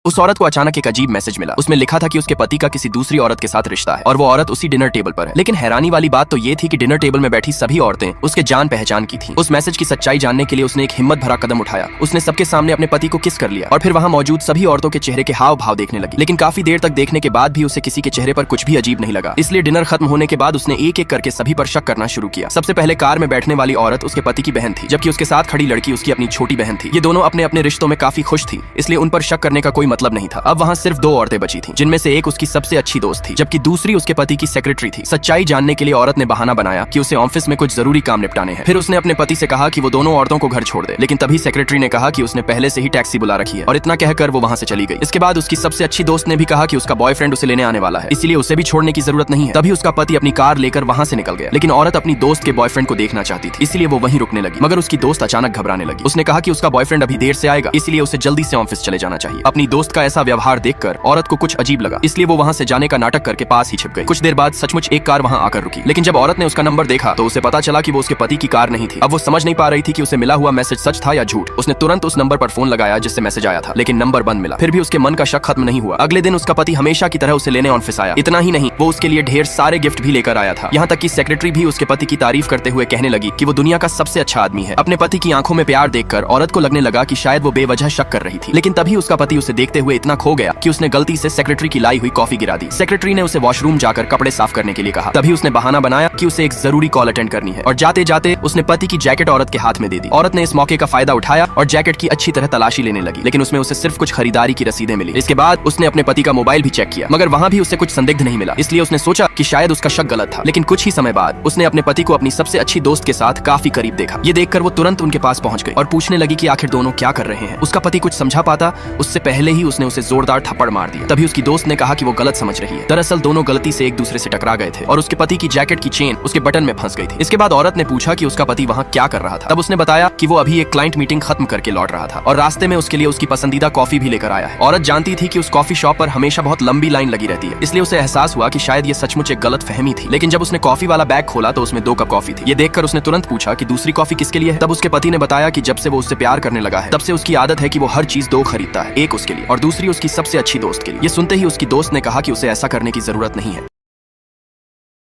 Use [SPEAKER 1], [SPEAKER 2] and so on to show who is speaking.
[SPEAKER 1] उस औरत को अचानक एक अजीब मैसेज मिला। उसमें लिखा था कि उसके पति का किसी दूसरी औरत के साथ रिश्ता है और वो औरत उसी डिनर टेबल पर है। लेकिन हैरानी वाली बात तो ये थी कि डिनर टेबल में बैठी सभी औरतें उसके जान पहचान की थीं। उस मैसेज की सच्चाई जानने के लिए उसने एक हिम्मत भरा कदम उठाया। उसने सबके सामने अपने पति को किस कर लिया और फिर वहां मौजूद सभी औरतों के चेहरे के हाव भाव देखने लगी। लेकिन काफी देर तक देखने के बाद भी उसे किसी के चेहरे पर कुछ भी अजीब नहीं लगा। इसलिए डिनर खत्म होने के बाद उसने एक एक करके सभी पर शक करना शुरू किया। सबसे पहले कार में बैठने वाली औरत उसके पति की बहन थी, जबकि उसके साथ खड़ी लड़की उसकी अपनी छोटी बहन थी। ये दोनों अपने अपने रिश्तों में काफी खुश थी, इसलिए उन पर शक करने का कोई मतलब नहीं था। अब वहाँ सिर्फ दो औरतें बची थीं, जिनमें से एक उसकी सबसे अच्छी दोस्त थी, जबकि दूसरी उसके पति की सेक्रेटरी थी। सच्चाई जानने के लिए औरत ने बहाना बनाया कि उसे ऑफिस में कुछ जरूरी काम निपटाने हैं। फिर उसने अपने पति से कहा कि वो दोनों औरतों को घर छोड़ दे, लेकिन तभी सेक्रेटरी ने कहा कि उसने पहले से ही टैक्सी बुला रखी है और इतना कहकर वो वहाँ से चली गई। इसके बाद उसकी सबसे अच्छी दोस्त ने भी कहा कि उसका बॉयफ्रेंड उसे लेने आने वाला है, इसलिए उसे भी छोड़ने की जरूरत नहीं है। तभी उसका पति अपनी कार लेकर वहाँ से निकल गया। लेकिन औरत अपनी दोस्त के बॉयफ्रेंड को देखना चाहती थी, इसलिए वो वहीं रुकने लगी। मगर उसकी दोस्त अचानक घबराने लगी। उसने कहा कि उसका बॉयफ्रेंड अभी देर से आएगा, इसलिए उसे जल्दी से ऑफिस चले जाना चाहिए। अपनी दोस्त का ऐसा व्यवहार देखकर औरत को कुछ अजीब लगा, इसलिए वो वहाँ से जाने का नाटक करके पास ही छिप गई। कुछ देर बाद सचमुच एक कार वहाँ आकर रुकी, लेकिन जब औरत ने उसका नंबर देखा तो उसे पता चला कि वो उसके पति की कार नहीं थी। अब वो समझ नहीं पा रही थी कि उसे मिला हुआ मैसेज सच था या झूठ। उसने तुरंत उस नंबर पर फोन लगाया जिससे मैसेज आया था, लेकिन नंबर बंद मिला। फिर भी उसके मन का शक खत्म नहीं हुआ। अगले दिन उसका पति हमेशा की तरह उसे लेने ऑफिस आया। इतना ही नहीं, वो उसके लिए ढेर सारे गिफ्ट भी लेकर आया था। यहाँ तक कि सेक्रेटरी भी उसके पति की तारीफ करते हुए कहने लगी कि वो दुनिया का सबसे अच्छा आदमी है। अपने पति की आंखों में प्यार देखकर औरत को लगने लगा कि शायद वो बेवजह शक कर रही थी। लेकिन तभी उसका पति उसे देखते हुए इतना खो गया कि उसने गलती से सेक्रेटरी की लाई हुई कॉफी गिरा दी। सेक्रेटरी ने उसे वॉशरूम जाकर कपड़े साफ करने के लिए कहा। तभी उसने बहाना बनाया कि उसे एक जरूरी कॉल अटेंड करनी है और जाते जाते उसने पति की जैकेट औरत के हाथ में दे दी। औरत ने इस मौके का फायदा उठाया और जैकेट की अच्छी तरह तलाशी लेने लगी, लेकिन उसमें उसे सिर्फ कुछ खरीदारी की रसीदें मिली। इसके बाद उसने अपने पति का मोबाइल भी चेक किया, मगर वहाँ भी उसे कुछ संदिग्ध नहीं मिला। इसलिए उसने सोचा कि शायद उसका शक गलत था। लेकिन कुछ ही समय बाद उसने अपने पति को अपनी सबसे अच्छी दोस्त के साथ काफी करीब देखा। ये देखकर वो तुरंत उनके पास पहुंच गई और पूछने लगी कि आखिर दोनों क्या कर रहे हैं। उसका पति कुछ समझा पाता उससे पहले ही उसने उसे जोरदार थप्पड़ मार दिया। तभी उसकी दोस्त ने कहा कि वो गलत समझ रही है। दरअसल दोनों गलती से एक दूसरे से टकरा गए थे और उसके पति की जैकेट की चेन उसके बटन में फंस गई थी। इसके बाद औरत ने पूछा कि उसका पति वहाँ क्या कर रहा था। तब उसने बताया कि वो अभी एक क्लाइंट मीटिंग खत्म करके लौट रहा था और रास्ते में उसके लिए उसकी पसंदीदा कॉफी भी लेकर आया है। औरत जानती थी कि उस कॉफी शॉप पर हमेशा बहुत लंबी लाइन लगी रहती है, इसलिए उसे एहसास हुआ कि शायद ये सचमुच एक गलत फहमी थी। लेकिन जब उसने कॉफी वाला बैग खोला तो उसमें 2 कप कॉफी थी। ये देखकर उसने तुरंत पूछा कि दूसरी कॉफी किसके लिए है। तब उसके पति ने बताया कि जब से वो उससे प्यार करने लगा है तब से उसकी आदत है कि वो हर चीज 2 खरीदता है, एक उसके लिए और दूसरी उसकी सबसे अच्छी दोस्त के लिए। ये सुनते ही उसकी दोस्त ने कहा कि उसे ऐसा करने की जरूरत नहीं है।